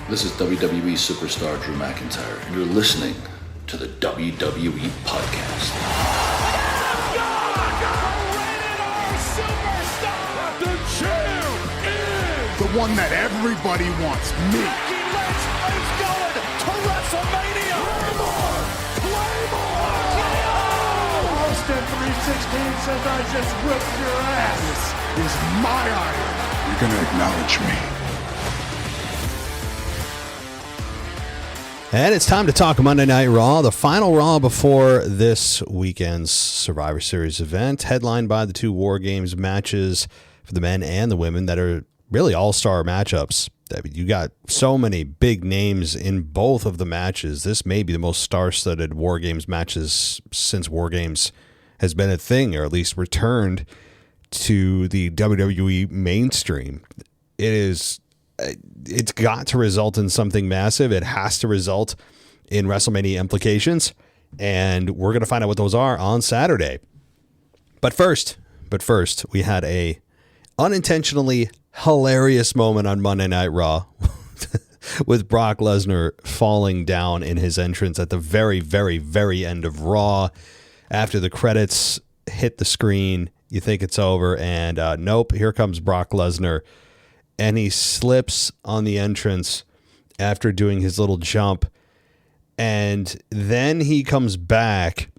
This is WWE superstar Drew McIntyre, and you're listening to the WWE Podcast. The champ is the one that everybody wants, me. It's going to WrestleMania. Claymore! Austin 316 says I just whipped your ass. This is my iron. You're going to acknowledge me. And it's time to talk Monday Night Raw, the final Raw before this weekend's Survivor Series event, headlined by the two War Games matches for the men and the women that are really all-star matchups. I mean, you got so many big names in both of the matches. This may be the most star-studded War Games matches since War Games has been a thing, or at least returned to the WWE mainstream. It's got to result in something massive. It has to result in WrestleMania implications, and we're going to find out what those are on Saturday. But first, we had a unintentionally hilarious moment on Monday Night Raw with Brock Lesnar falling down in his entrance at the very, very, very end of Raw. After the credits hit the screen, you think it's over, and nope, here comes Brock Lesnar. And he slips on the entrance after doing his little jump. And then he comes back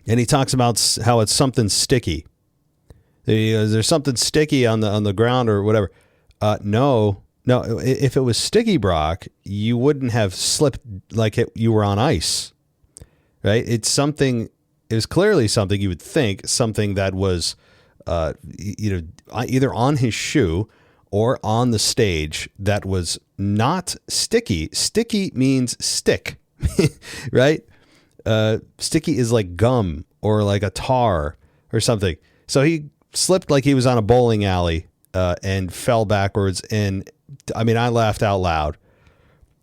and he talks about how it's something sticky. There's something sticky on the ground or whatever. No. If it was sticky, Brock, you wouldn't have slipped like you were on ice, right? It was clearly something you would think, something that was, either on his shoe or on the stage that was not sticky. Sticky means stick, right? Sticky is like gum or like a tar or something. So he slipped like he was on a bowling alley and fell backwards. And I mean, I laughed out loud.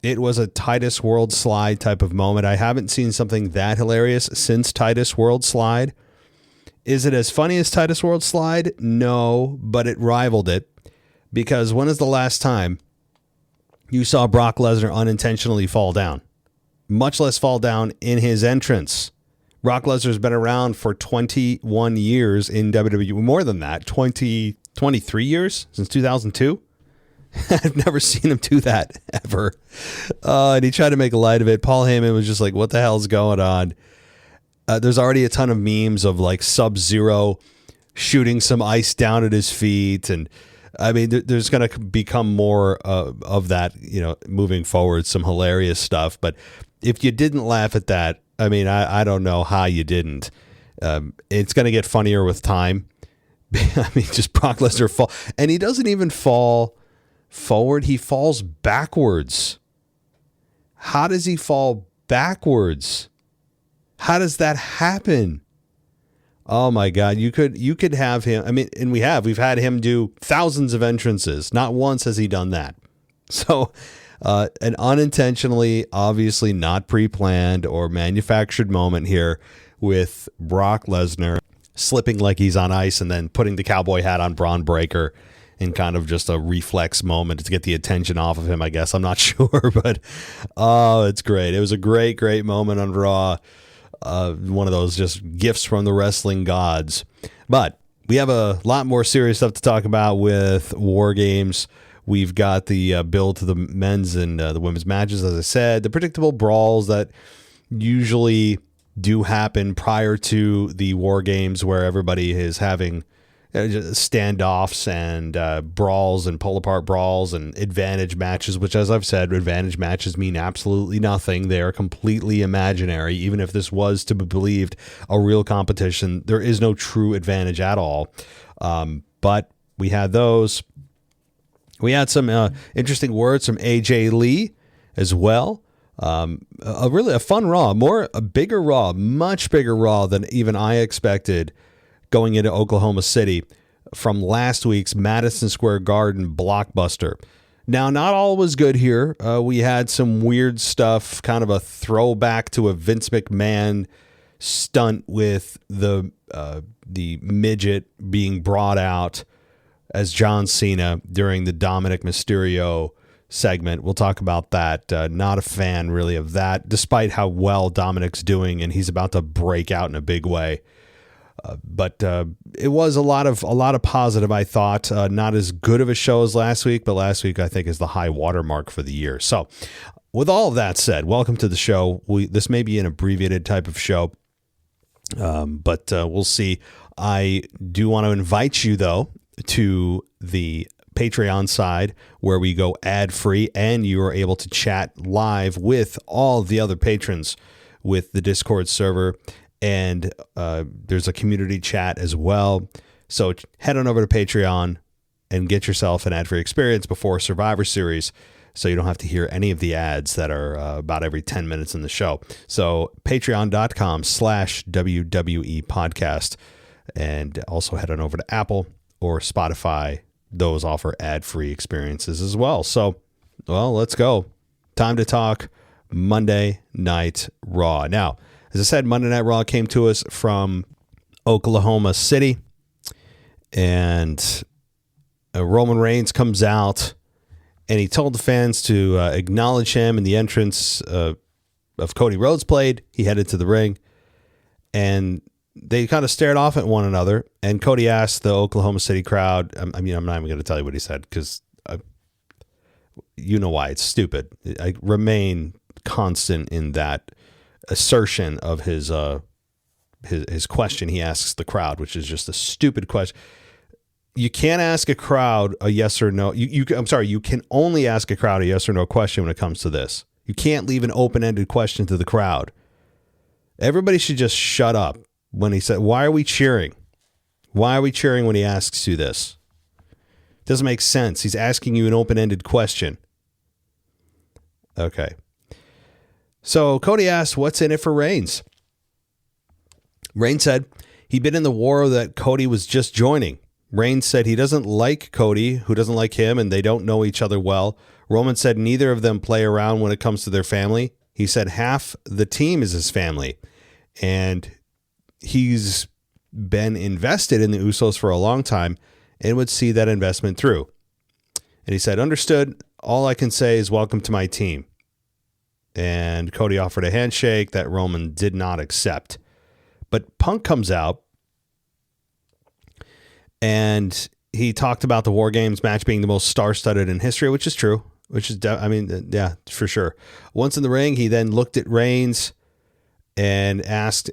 It was a Titus World Slide type of moment. I haven't seen something that hilarious since Titus World Slide. Is it as funny as Titus World Slide? No, but it rivaled it. Because when is the last time you saw Brock Lesnar unintentionally fall down? Much less fall down in his entrance. Brock Lesnar's been around for 21 years in WWE. More than that, 23 years since 2002. I've never seen him do that ever. And he tried to make light of it. Paul Heyman was just like, what the hell's going on? There's already a ton of memes of like Sub-Zero shooting some ice down at his feet. And I mean, there's going to become more of that, moving forward, some hilarious stuff. But if you didn't laugh at that, I mean, I don't know how you didn't. It's going to get funnier with time. I mean, just Brock Lesnar fall. And he doesn't even fall forward. He falls backwards. How does he fall backwards? How does that happen? Oh my God, you could have him. I mean, and we've had him do thousands of entrances. Not once has he done that. So, an unintentionally, obviously not pre-planned or manufactured moment here with Brock Lesnar slipping like he's on ice and then putting the cowboy hat on Braun Breaker in kind of just a reflex moment to get the attention off of him, I guess. I'm not sure, but it's great. It was a great, great moment on Raw. One of those just gifts from the wrestling gods. But we have a lot more serious stuff to talk about with War Games. We've got the build to the men's and the women's matches, as I said, the predictable brawls that usually do happen prior to the War Games, where everybody is having standoffs and brawls and pull-apart brawls and advantage matches, which, as I've said, advantage matches mean absolutely nothing. They are completely imaginary. Even if this was to be believed a real competition, there is no true advantage at all. But we had those. We had some interesting words from AJ Lee as well. A fun Raw, a bigger Raw, much bigger Raw than even I expected going into Oklahoma City from last week's Madison Square Garden blockbuster. Now, not all was good here. We had some weird stuff, kind of a throwback to a Vince McMahon stunt with the midget being brought out as John Cena during the Dominic Mysterio segment. We'll talk about that. Not a fan really of that, despite how well Dominic's doing, and he's about to break out in a big way. But it was a lot of positive, I thought. Not as good of a show as last week, but last week I think is the high watermark for the year. So with all of that said, welcome to the show. This may be an abbreviated type of show, but we'll see. I do want to invite you, though, to the Patreon side where we go ad-free and you are able to chat live with all the other patrons with the Discord server. And there's a community chat as well. So head on over to Patreon and get yourself an ad-free experience before Survivor Series so you don't have to hear any of the ads that are about every 10 minutes in the show. So patreon.com/WWE podcast. And also head on over to Apple or Spotify. Those offer ad-free experiences as well. So, well, let's go. Time to talk Monday Night Raw. Now, as I said, Monday Night Raw came to us from Oklahoma City. And Roman Reigns comes out and he told the fans to acknowledge him in the entrance of Cody Rhodes played. He headed to the ring. And they kind of stared off at one another, and Cody asked the Oklahoma City crowd, I'm not even going to tell you what he said because you know why it's stupid. I remain constant in that assertion of his question he asks the crowd, which is just a stupid question. You can't ask a crowd a yes or no. You can only ask a crowd a yes or no question when it comes to this. You can't leave an open-ended question to the crowd. Everybody should just shut up. When he said, why are we cheering? Why are we cheering when he asks you this? Doesn't make sense. He's asking you an open-ended question. Okay. So Cody asked, what's in it for Reigns? Reigns said he'd been in the war that Cody was just joining. Reigns said he doesn't like Cody, who doesn't like him, and they don't know each other well. Roman said neither of them play around when it comes to their family. He said half the team is his family. And he's been invested in the Usos for a long time and would see that investment through. And he said, understood. All I can say is welcome to my team. And Cody offered a handshake that Roman did not accept. But Punk comes out and he talked about the War Games match being the most star-studded in history, which is true. Yeah, for sure. Once in the ring, he then looked at Reigns and asked,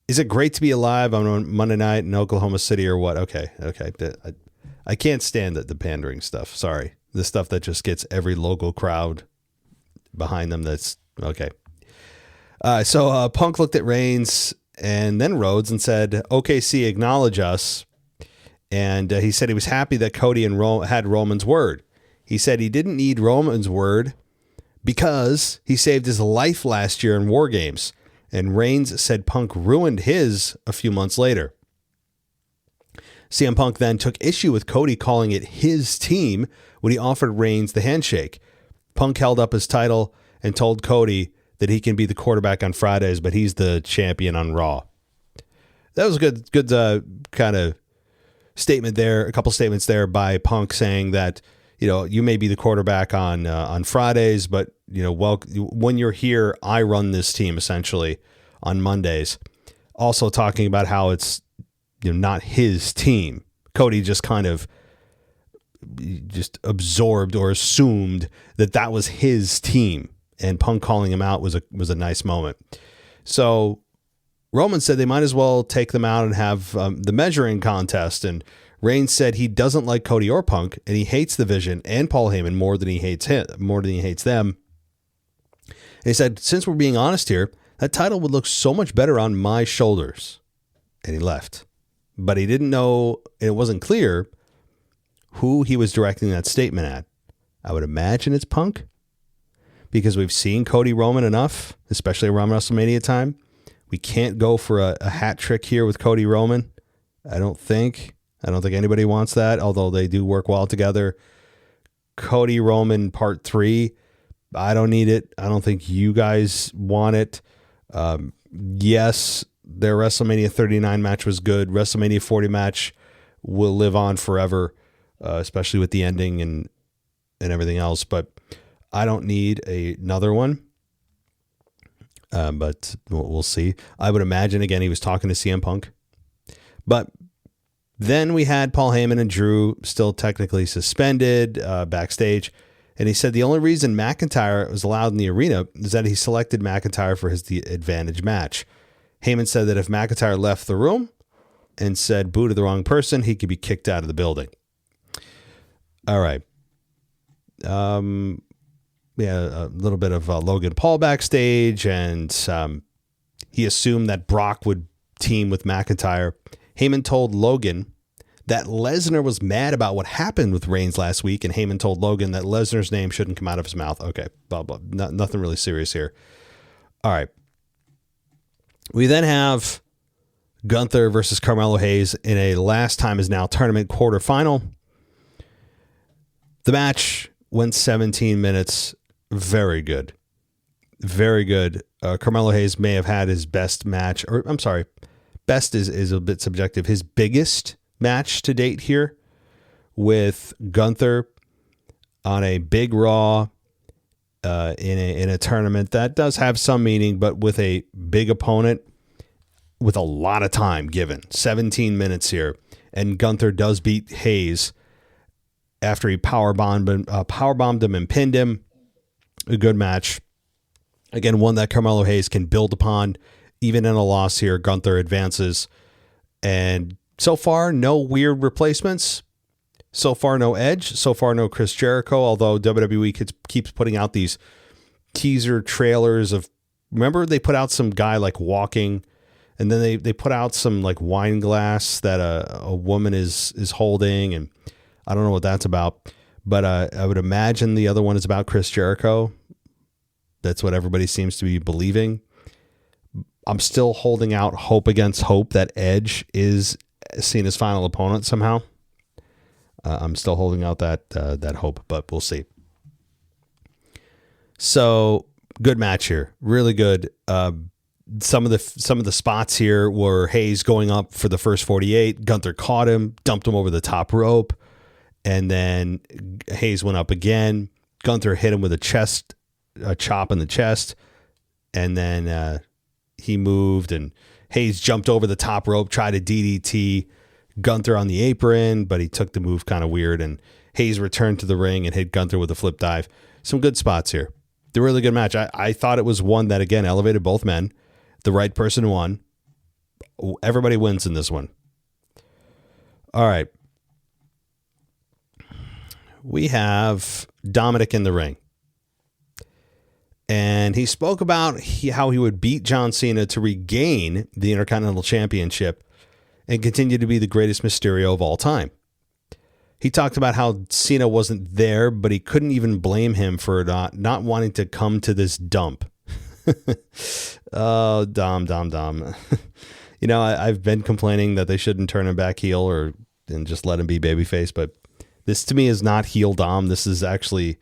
is it great to be alive on Monday night in Oklahoma City or what? Okay. I can't stand the pandering stuff. Sorry. The stuff that just gets every local crowd behind them. That's okay. So Punk looked at Reigns and then Rhodes and said, OKC, acknowledge us. And he said he was happy that Cody and had Roman's word. He said he didn't need Roman's word because he saved his life last year in War Games. And Reigns said Punk ruined his a few months later. CM Punk then took issue with Cody calling it his team when he offered Reigns the handshake. Punk held up his title and told Cody that he can be the quarterback on Fridays, but he's the champion on Raw. That was a good kind of statement there. A couple statements there by Punk saying that, you may be the quarterback on Fridays, but when you're here, I run this team essentially on Mondays. Also talking about how it's not his team. Cody just kind of just absorbed or assumed that was his team, and Punk calling him out was a nice moment. So Roman said they might as well take them out and have the measuring contest, and Reigns said he doesn't like Cody or Punk, and he hates the Vision and Paul Heyman more than he hates them. And he said, since we're being honest here, that title would look so much better on my shoulders. And he left. But he didn't know, and it wasn't clear who he was directing that statement at. I would imagine it's Punk, because we've seen Cody Roman enough, especially around WrestleMania time. We can't go for a hat trick here with Cody Roman. I don't think anybody wants that, although they do work well together. Cody Roman Part 3, I don't need it. I don't think you guys want it. Yes, their WrestleMania 39 match was good. WrestleMania 40 match will live on forever, especially with the ending. And and everything else, but I don't need another one. But we'll see. I would imagine, again, he was talking to CM Punk. But then we had Paul Heyman and Drew still technically suspended backstage. And he said the only reason McIntyre was allowed in the arena is that he selected McIntyre for the advantage match. Heyman said that if McIntyre left the room and said boo to the wrong person, he could be kicked out of the building. All right. We had a little bit of Logan Paul backstage, and he assumed that Brock would team with McIntyre. Heyman told Logan that Lesnar was mad about what happened with Reigns last week, and Heyman told Logan that Lesnar's name shouldn't come out of his mouth. Okay, blah, blah. Nothing really serious here. All right. We then have Gunther versus Carmelo Hayes in a last time is now tournament quarterfinal. The match went 17 minutes. Very good. Very good. Carmelo Hayes may have had his best match, or I'm sorry, best is a bit subjective. His biggest match to date here with Gunther on a big Raw in a tournament that does have some meaning, but with a big opponent with a lot of time given. 17 minutes here. And Gunther does beat Hayes after he powerbombed him and pinned him. A good match. Again, one that Carmelo Hayes can build upon. Even in a loss here, Gunther advances. And so far, no weird replacements. So far, no Edge. So far, no Chris Jericho, although WWE keeps putting out these teaser trailers of... Remember, they put out some guy like walking, and then they put out some like wine glass that a woman is holding, and I don't know what that's about. But I would imagine the other one is about Chris Jericho. That's what everybody seems to be believing. I'm still holding out hope against hope that Edge is seen as final opponent somehow. I'm still holding out that hope, but we'll see. So good match here, really good. Some of the spots here were Hayes going up for the first 48. Gunther caught him, dumped him over the top rope. And then Hayes went up again. Gunther hit him with a chop in the chest. And then he moved, and Hayes jumped over the top rope, tried to DDT Gunther on the apron, but he took the move kind of weird. And Hayes returned to the ring and hit Gunther with a flip dive. Some good spots here. The really good match. I thought it was one that, again, elevated both men. The right person won. Everybody wins in this one. All right. We have Dominic in the ring. And he spoke about how he would beat John Cena to regain the Intercontinental Championship and continue to be the greatest Mysterio of all time. He talked about how Cena wasn't there, but he couldn't even blame him for not wanting to come to this dump. Oh, Dom. You know, I've been complaining that they shouldn't turn him back heel and just let him be babyface, but this to me is not heel Dom. This is actually,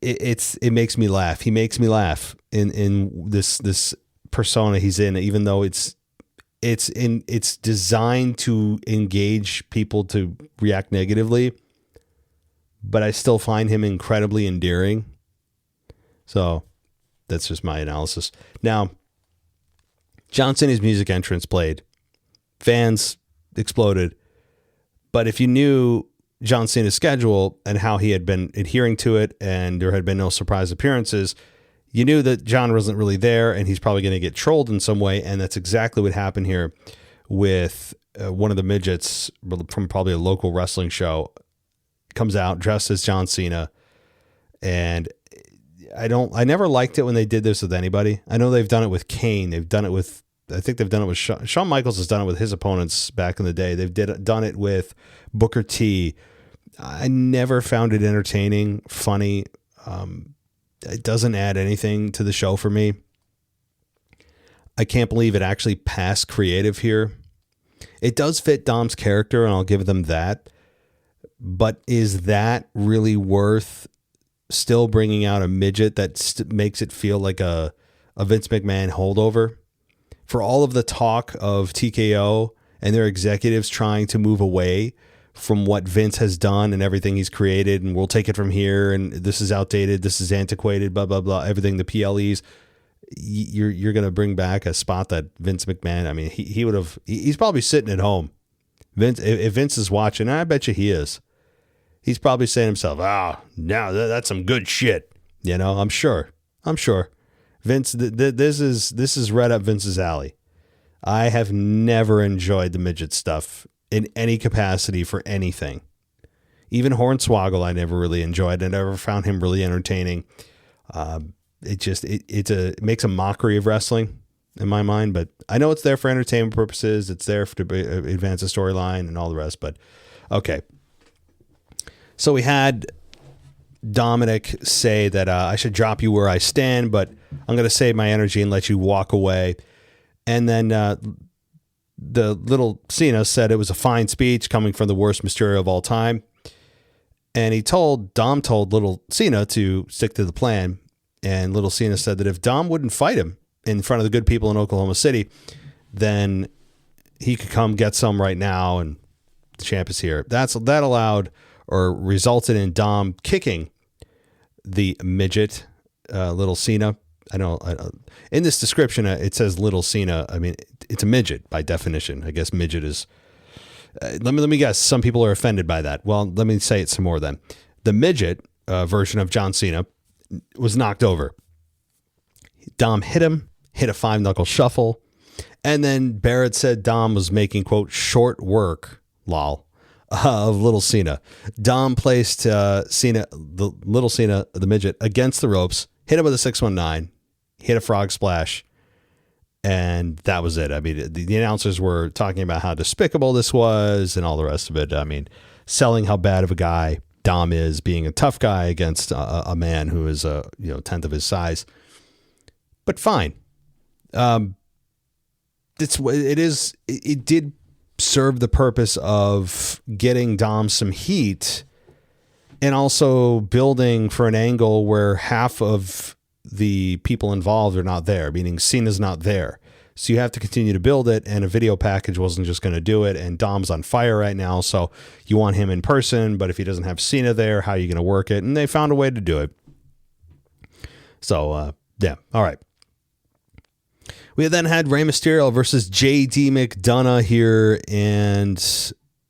it makes me laugh. He makes me laugh in this persona he's in, even though it's designed to engage people to react negatively, but I still find him incredibly endearing. So that's just my analysis. Now, John Cena's music entrance played. Fans exploded. But if you knew John Cena's schedule and how he had been adhering to it, and there had been no surprise appearances, you knew that John wasn't really there, and he's probably going to get trolled in some way. And that's exactly what happened here with one of the midgets from probably a local wrestling show. Comes out dressed as John Cena. And I never liked it when they did this with anybody. I know they've done it with Kane. They've done it with, I think they've done it with Shawn Michaels has done it with his opponents back in the day. They've done it with Booker T. I never found it entertaining, funny. It doesn't add anything to the show for me. I can't believe it actually passed creative here. It does fit Dom's character, and I'll give them that. But is that really worth still bringing out a midget that makes it feel like a Vince McMahon holdover? For all of the talk of TKO and their executives trying to move away from what Vince has done and everything he's created, and we'll take it from here, and this is outdated, this is antiquated, blah, blah, blah, everything, the PLEs. You're going to bring back a spot that Vince McMahon, I mean, he's probably sitting at home. Vince, if Vince is watching, I bet you he is. He's probably saying to himself, now that's some good shit. You know, I'm sure. Vince, this is right up Vince's alley. I have never enjoyed the midget stuff in any capacity for anything. Even Hornswoggle, I never really enjoyed. I never found him really entertaining. It makes a mockery of wrestling in my mind, but I know it's there for entertainment purposes. It's there to advance the storyline and all the rest, but okay. So we had Dominic say that I should drop you where I stand, but I'm going to save my energy and let you walk away. And then the little Cena said it was a fine speech coming from the worst Mysterio of all time. And Dom told little Cena to stick to the plan. And little Cena said that if Dom wouldn't fight him in front of the good people in Oklahoma City, then he could come get some right now. And the champ is here. That allowed or resulted in Dom kicking the midget, little Cena. I know in this description, it says little Cena. I mean, it's a midget by definition. I guess midget is, let me guess. Some people are offended by that. Well, let me say it some more then. The midget version of John Cena was knocked over. Dom hit a 5-knuckle shuffle. And then Barrett said Dom was making, quote, short work, lol, of little Cena. Dom placed the little Cena, the midget, against the ropes, hit him with a 619, hit a frog splash, and that was it. I mean, the announcers were talking about how despicable this was and all the rest of it. I mean, selling how bad of a guy Dom is, being a tough guy against a man who is a tenth of his size. But fine. It did serve the purpose of getting Dom some heat and also building for an angle where half of the people involved are not there, meaning Cena's not there. So you have to continue to build it, and a video package wasn't just going to do it, and Dom's on fire right now, so you want him in person, but if he doesn't have Cena there, how are you going to work it? And they found a way to do it. So, yeah, all right. We then had Rey Mysterio versus J.D. McDonough here, and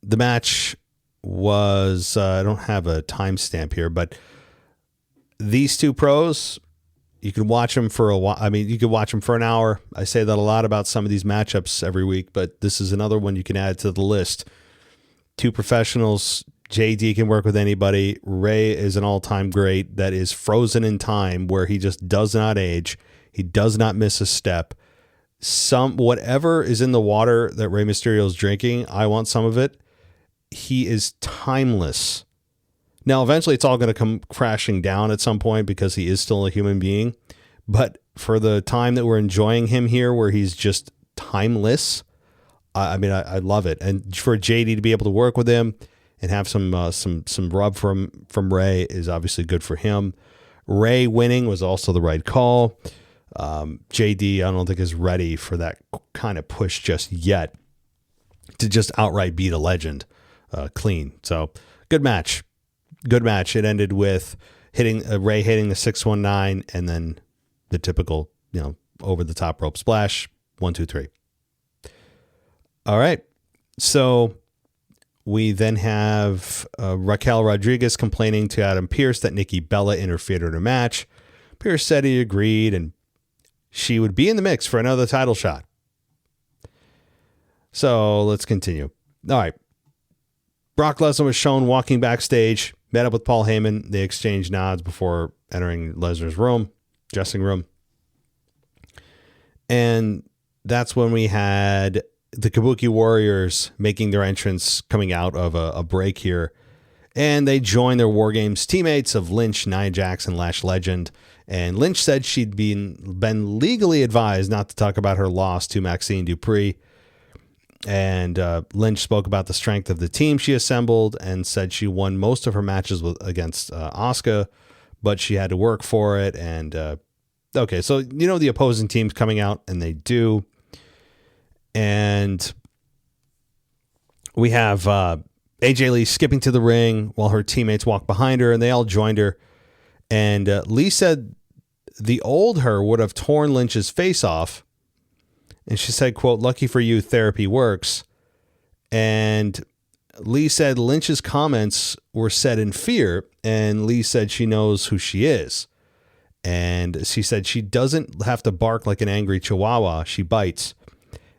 the match was, I don't have a timestamp here, but these two pros, you can watch them for a while. I mean, you could watch them for an hour. I say that a lot about some of these matchups every week, but this is another one you can add to the list. Two professionals. JD can work with anybody. Rey is an all-time great that is frozen in time, where he just does not age. He does not miss a step. Whatever is in the water that Rey Mysterio is drinking, I want some of it. He is timeless. Now, eventually it's all going to come crashing down at some point because he is still a human being. But for the time that we're enjoying him here, where he's just timeless, I mean, I love it. And for JD to be able to work with him and have some rub from Rey is obviously good for him. Rey winning was also the right call. JD, I don't think is ready for that kind of push just yet to just outright beat a legend clean. So good match. It ended with Rey hitting the 619 and then the typical, over the top rope splash. 1, 2, 3. All right. So we then have Raquel Rodriguez complaining to Adam Pearce that Nikki Bella interfered in her match. Pearce said he agreed and she would be in the mix for another title shot. So let's continue. All right. Brock Lesnar was shown walking backstage, met up with Paul Heyman. They exchanged nods before entering Lesnar's dressing room. And that's when we had the Kabuki Warriors making their entrance, coming out of a break here. And they joined their War Games teammates of Lynch, Nia Jax, and Lash Legend. And Lynch said she'd been legally advised not to talk about her loss to Maxine Dupree. And Lynch spoke about the strength of the team she assembled and said she won most of her matches against Asuka, but she had to work for it. And okay, so the opposing team's coming out, and they do. And we have AJ Lee skipping to the ring while her teammates walk behind her, and they all joined her. And Lee said the old her would have torn Lynch's face off. And she said, quote, "Lucky for you, therapy works." And Lee said Lynch's comments were said in fear, and Lee said she knows who she is. And she said she doesn't have to bark like an angry chihuahua. She bites.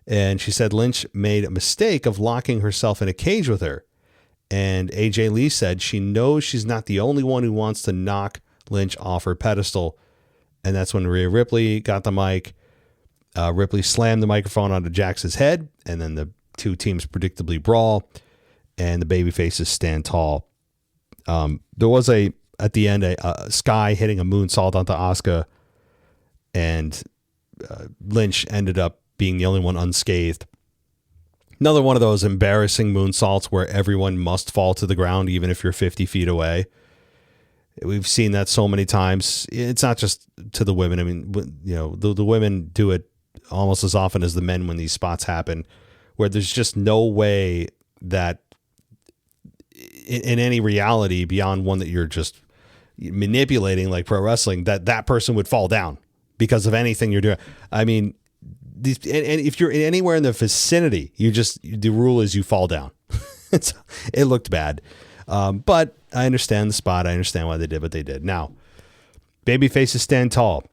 And she said Lynch made a mistake of locking herself in a cage with her. And AJ Lee said she knows she's not the only one who wants to knock Lynch off her pedestal. And that's when Rhea Ripley got the mic. Ripley slammed the microphone onto Jax's head, and then the two teams predictably brawl, and the babyfaces stand tall. There was at the end, Sky hitting a moonsault onto Asuka, and Lynch ended up being the only one unscathed. Another one of those embarrassing moonsaults where everyone must fall to the ground, even if you're 50 feet away. We've seen that so many times. It's not just to the women. I mean, the women do it almost as often as the men when these spots happen, where there's just no way that in any reality beyond one that you're just manipulating like pro wrestling, that person would fall down because of anything you're doing. I mean, and if you're anywhere in the vicinity, the rule is you fall down. It looked bad. But I understand the spot. I understand why they did what they did. Now, babyfaces stand tall.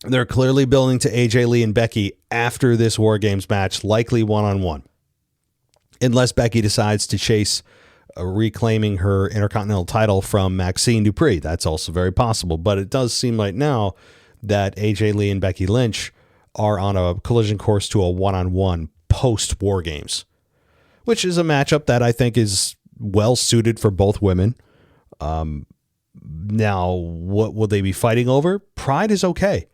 They're clearly building to AJ Lee and Becky after this War Games match, likely one-on-one. Unless Becky decides to chase reclaiming her Intercontinental title from Maxine Dupree. That's also very possible. But it does seem right now that AJ Lee and Becky Lynch are on a collision course to a one-on-one post-War Games, which is a matchup that I think is well suited for both women. Now, what will they be fighting over? Pride is okay.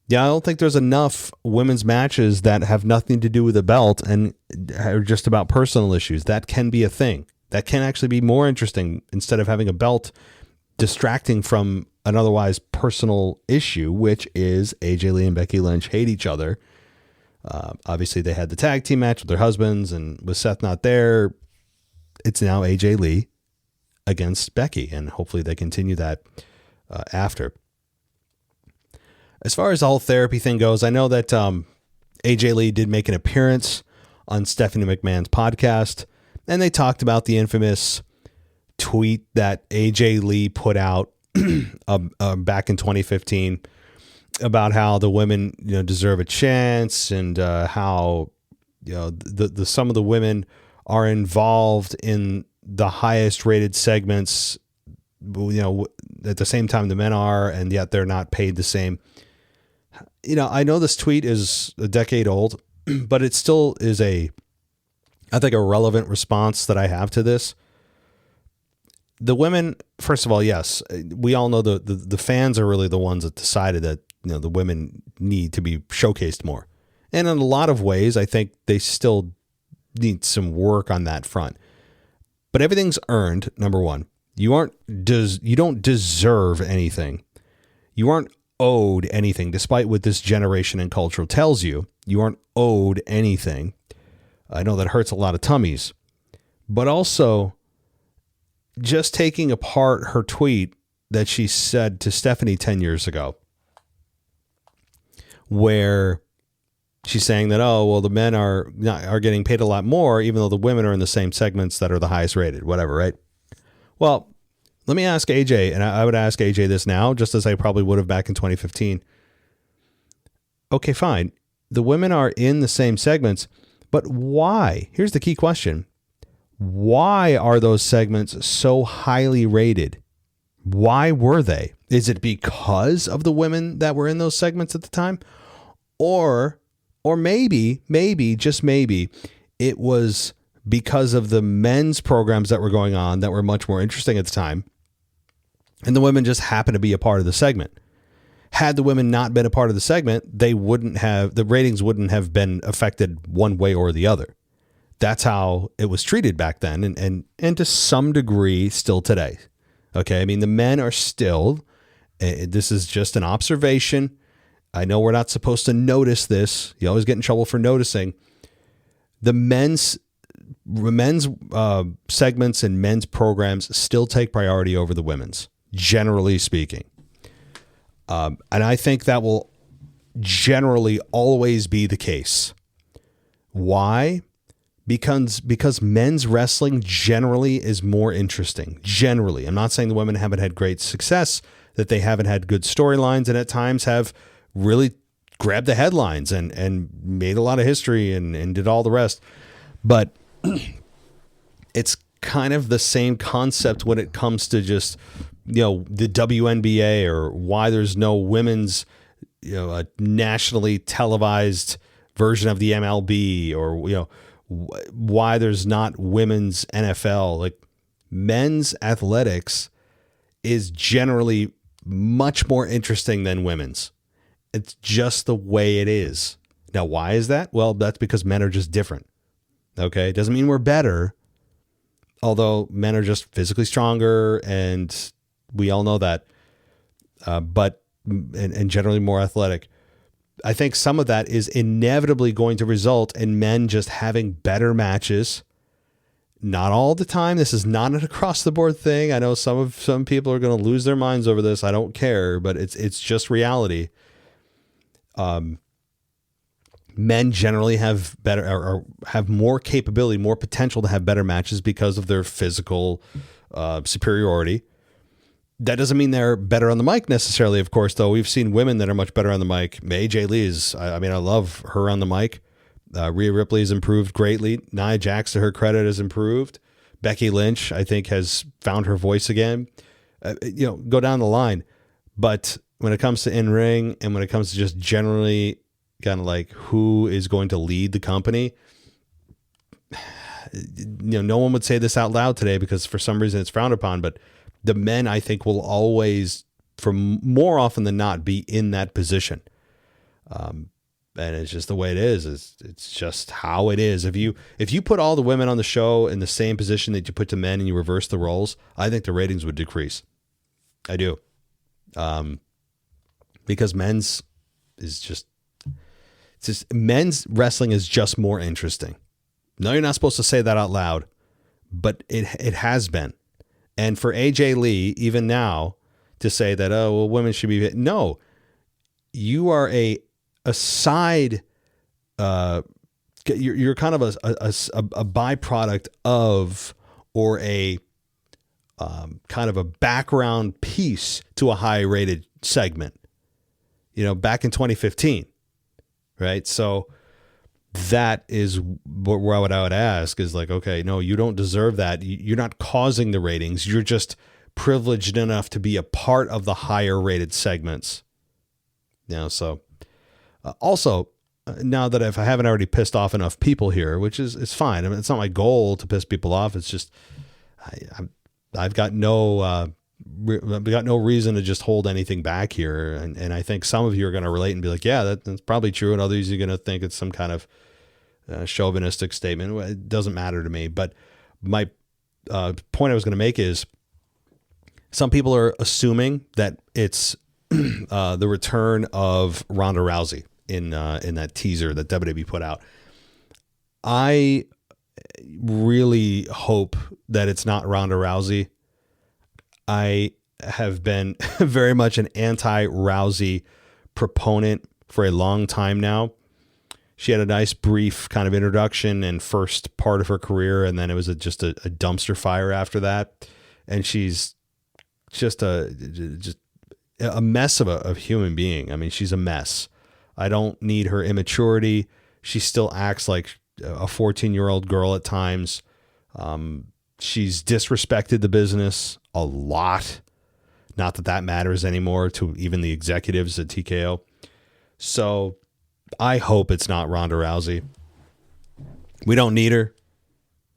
Yeah, I don't think there's enough women's matches that have nothing to do with the belt and are just about personal issues. That can be a thing. That can actually be more interesting instead of having a belt distracting from an otherwise personal issue, which is AJ Lee and Becky Lynch hate each other. Obviously, they had the tag team match with their husbands, and with Seth not there, it's now AJ Lee against Becky, and hopefully they continue that after. As far as the whole therapy thing goes, I know that AJ Lee did make an appearance on Stephanie McMahon's podcast, and they talked about the infamous tweet that AJ Lee put out back in 2015 about how the women deserve a chance, and how the some of the women are involved in the highest rated segments, at the same time the men are, and yet they're not paid the same. I know this tweet is a decade old, but it still is I think a relevant response that I have to this. The women, first of all, yes, we all know the fans are really the ones that decided that the women need to be showcased more. And in a lot of ways, I think they still need some work on that front. But everything's earned, number one. You don't deserve anything. You aren't owed anything, despite what this generation and culture tells you. You aren't owed anything. I know that hurts a lot of tummies. But also, just taking apart her tweet that she said to Stephanie 10 years ago, where she's saying that, the men are getting paid a lot more, even though the women are in the same segments that are the highest rated, whatever, right? Well, let me ask AJ, and I would ask AJ this now, just as I probably would have back in 2015. Okay, fine. The women are in the same segments, but why? Here's the key question. Why are those segments so highly rated? Why were they? Is it because of the women that were in those segments at the time? Or maybe, just maybe, it was because of the men's programs that were going on that were much more interesting at the time, and the women just happened to be a part of the segment. Had the women not been a part of the segment, the ratings wouldn't have been affected one way or the other. That's how it was treated back then, and to some degree still today. Okay, I mean, the men are still, this is just an observation. I know we're not supposed to notice this. You always get in trouble for noticing. The men's men's segments and men's programs still take priority over the women's, generally speaking. And I think that will generally always be the case. Why? Because men's wrestling generally is more interesting. Generally. I'm not saying the women haven't had great success, that they haven't had good storylines, and at times have really grabbed the headlines and made a lot of history and did all the rest. But it's kind of the same concept when it comes to just, the WNBA, or why there's no women's, a nationally televised version of the MLB, or, why there's not women's NFL. Like, men's athletics is generally much more interesting than women's. It's just the way it is. Now, why is that? Well, that's because men are just different. Okay. It doesn't mean we're better, although men are just physically stronger, and we all know that, but generally more athletic. I think some of that is inevitably going to result in men just having better matches. Not all the time. This is not an across the board thing. I know some people are going to lose their minds over this. I don't care, but it's just reality. Men generally have better, or have more capability, more potential to have better matches because of their physical superiority. That doesn't mean they're better on the mic necessarily, of course, though. We've seen women that are much better on the mic. AJ Lee is, I love her on the mic. Rhea Ripley has improved greatly. Nia Jax, to her credit, has improved. Becky Lynch, I think, has found her voice again. Go down the line. But when it comes to in-ring, and when it comes to just generally kind of like who is going to lead the company, no one would say this out loud today because for some reason it's frowned upon, but the men, I think, will always, for more often than not, be in that position. And it's just the way it is. It's just how it is. If you put all the women on the show in the same position that you put the men, and you reverse the roles, I think the ratings would decrease. I do. Because men's men's wrestling is just more interesting. No, you're not supposed to say that out loud, but it has been. And for AJ Lee, even now, to say that, women should be, no, you are a side, you're kind of a byproduct of, or a kind of a background piece to a high rated segment, back in 2015. Right. So that is where I would ask is like, okay, no, you don't deserve that. You're not causing the ratings. You're just privileged enough to be a part of the higher rated segments. So also, now that if I haven't already pissed off enough people here, which is fine. It's not my goal to piss people off. It's just, I've got no reason to just hold anything back here. And I think some of you are going to relate and be like, yeah, that's probably true. And others are going to think it's some kind of chauvinistic statement. It doesn't matter to me. But my point I was going to make is some people are assuming that it's the return of Ronda Rousey in that teaser that WWE put out. I really hope that it's not Ronda Rousey. I have been very much an anti-Rousey proponent for a long time now. She had a nice brief kind of introduction and first part of her career, and then it was just a dumpster fire after that. And she's just a mess of a human being. I mean, she's a mess. I don't need her immaturity. She still acts like a 14-year-old girl at times. She's disrespected the business a lot. Not that matters anymore to even the executives at TKO. So I hope it's not Ronda Rousey. We don't need her.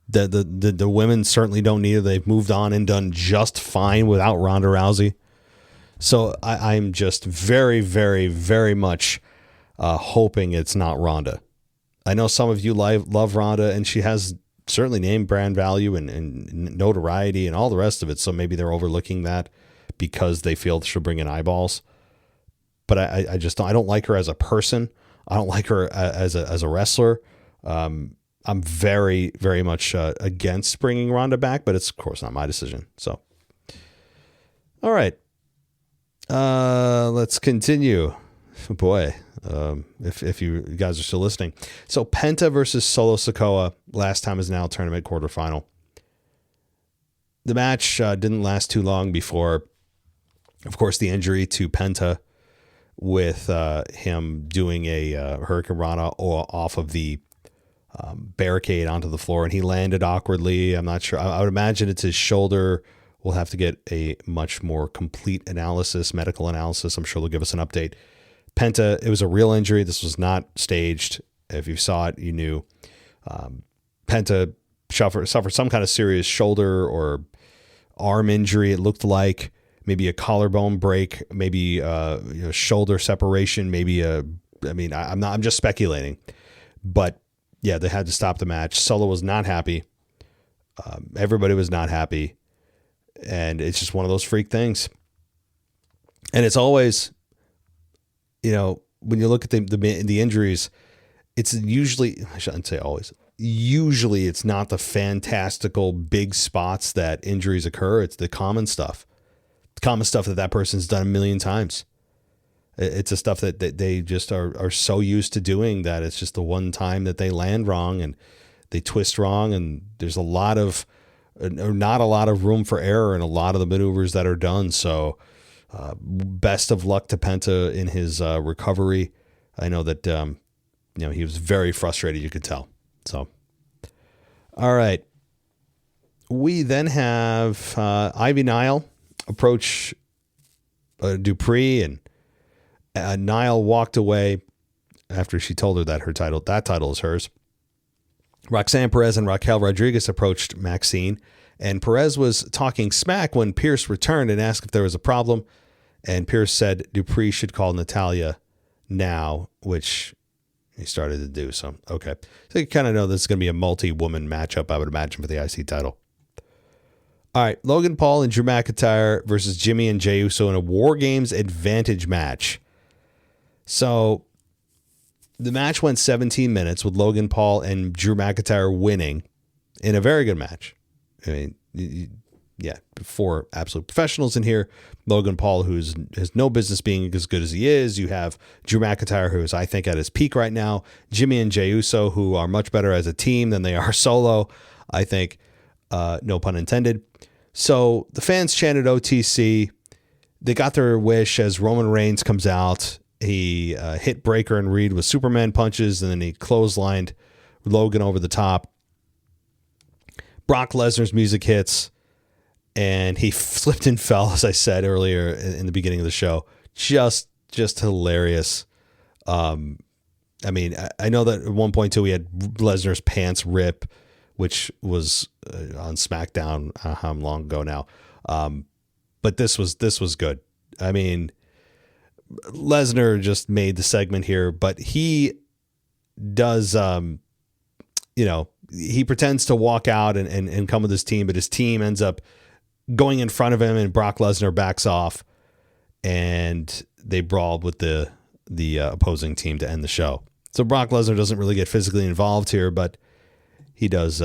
The women certainly don't need her. They've moved on and done just fine without Ronda Rousey. So I'm just very, very, very much hoping it's not Ronda. I know some of you love Ronda, and she has certainly name brand value and notoriety and all the rest of it. So maybe they're overlooking that because they feel she'll bring in eyeballs. But I just don't like her as a person. I don't like her as a wrestler. I'm very, very much against bringing Ronda back, but it's of course not my decision. So, all right, let's continue. Boy, if you guys are still listening, so Penta versus Solo Sikoa, last time is now tournament quarterfinal. The match didn't last too long before, of course, the injury to Penta with him doing a Hurricane Rana off of the barricade onto the floor, and he landed awkwardly. I'm not sure. I would imagine it's his shoulder. We'll have to get a much more complete analysis, medical analysis. I'm sure they'll give us an update. Penta, it was a real injury. This was not staged. If you saw it, you knew. Penta suffered some kind of serious shoulder or arm injury. It looked like maybe a collarbone break, maybe shoulder separation, maybe I'm just speculating, but yeah, they had to stop the match. Solo was not happy. Everybody was not happy, and it's just one of those freak things. And it's always, when you look at the injuries, it's usually, I shouldn't say always, usually it's not the fantastical big spots that injuries occur. It's the common stuff. Common stuff that person's done a million times. It's the stuff that they just are so used to doing that it's just the one time that they land wrong and they twist wrong, and there's not a lot of room for error in a lot of the maneuvers that are done. So best of luck to Penta in his recovery. I know that he was very frustrated, you could tell. So all right, we then have Ivy Nile approach Dupree, and Nile walked away after she told her that that title is hers. Roxanne Perez and Raquel Rodriguez approached Maxine, and Perez was talking smack when Pierce returned and asked if there was a problem, and Pierce said Dupree should call Natalia now, which he started to do. So okay, so you kind of know this is going to be a multi-woman matchup, I would imagine, for the IC title. All right, Logan Paul and Drew McIntyre versus Jimmy and Jey Uso in a War Games advantage match. So the match went 17 minutes with Logan Paul and Drew McIntyre winning in a very good match. I mean, yeah, four absolute professionals in here. Logan Paul, who has no business being as good as he is. You have Drew McIntyre, who is, I think, at his peak right now. Jimmy and Jey Uso, who are much better as a team than they are solo, I think. No pun intended. So the fans chanted OTC. They got their wish as Roman Reigns comes out. He hit Breaker and Reed with Superman punches, and then he clotheslined Logan over the top. Brock Lesnar's music hits, and he slipped and fell, as I said earlier in the beginning of the show. Just hilarious. I mean, I know that at one point too, we had Lesnar's pants rip, which was on SmackDown how long ago now. But this was good. I mean, Lesnar just made the segment here, but he does, he pretends to walk out and come with his team, but his team ends up going in front of him, and Brock Lesnar backs off, and they brawled with the opposing team to end the show. So Brock Lesnar doesn't really get physically involved here, but he does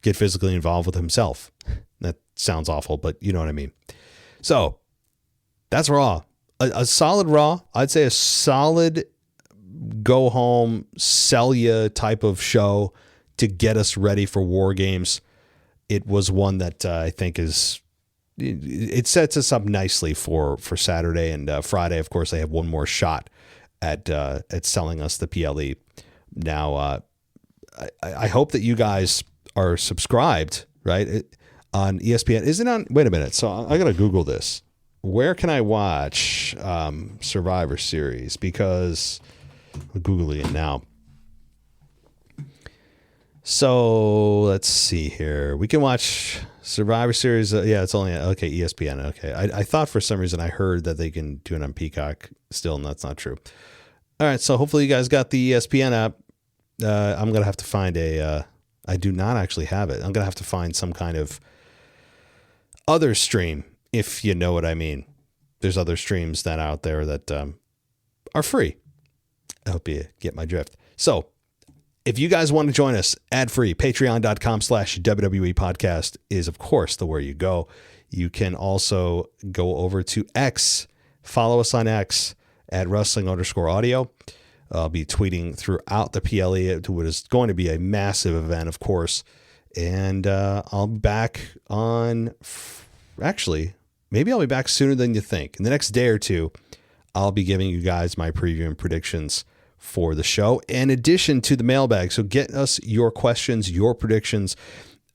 get physically involved with himself. That sounds awful, but you know what I mean. So that's Raw. A solid Raw. I'd say a solid go home, sell ya type of show to get us ready for War Games. It was one that I think it sets us up nicely for Saturday and Friday. Of course, they have one more shot at selling us the PLE. Now, I hope that you guys are subscribed, right? On ESPN. Is it on? Wait a minute. So I got to Google this. Where can I watch Survivor Series? Because I'm Googling it now. So let's see here. We can watch Survivor Series. Yeah, it's only, okay, ESPN. Okay. I thought for some reason I heard that they can do it on Peacock still, and that's not true. All right. So hopefully you guys got the ESPN app. I'm going to have to find I do not actually have it. I'm going to have to find some kind of other stream, if you know what I mean. There's other streams that out there that are free. I hope you get my drift. So If you guys want to join us ad-free, patreon.com/WWE podcast is, of course, the where you go. You can also go over to X, follow us on X at wrestling_audio. I'll be tweeting throughout the PLE. It is going to be a massive event, of course. And I'll be back on, actually, maybe I'll be back sooner than you think. In the next day or two, I'll be giving you guys my preview and predictions for the show, in addition to the mailbag. So get us your questions, your predictions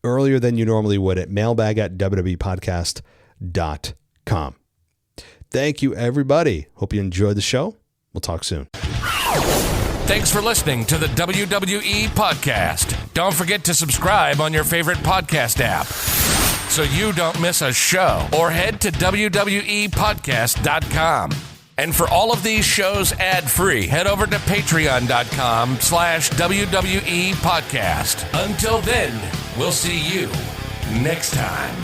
earlier than you normally would at mailbag@wwepodcast.com. Thank you, everybody. Hope you enjoyed the show. We'll talk soon. Thanks for listening to the WWE Podcast. Don't forget to subscribe on your favorite podcast app so you don't miss a show, or head to wwepodcast.com. And for all of these shows ad-free, head over to patreon.com/WWE Podcast. Until then, we'll see you next time.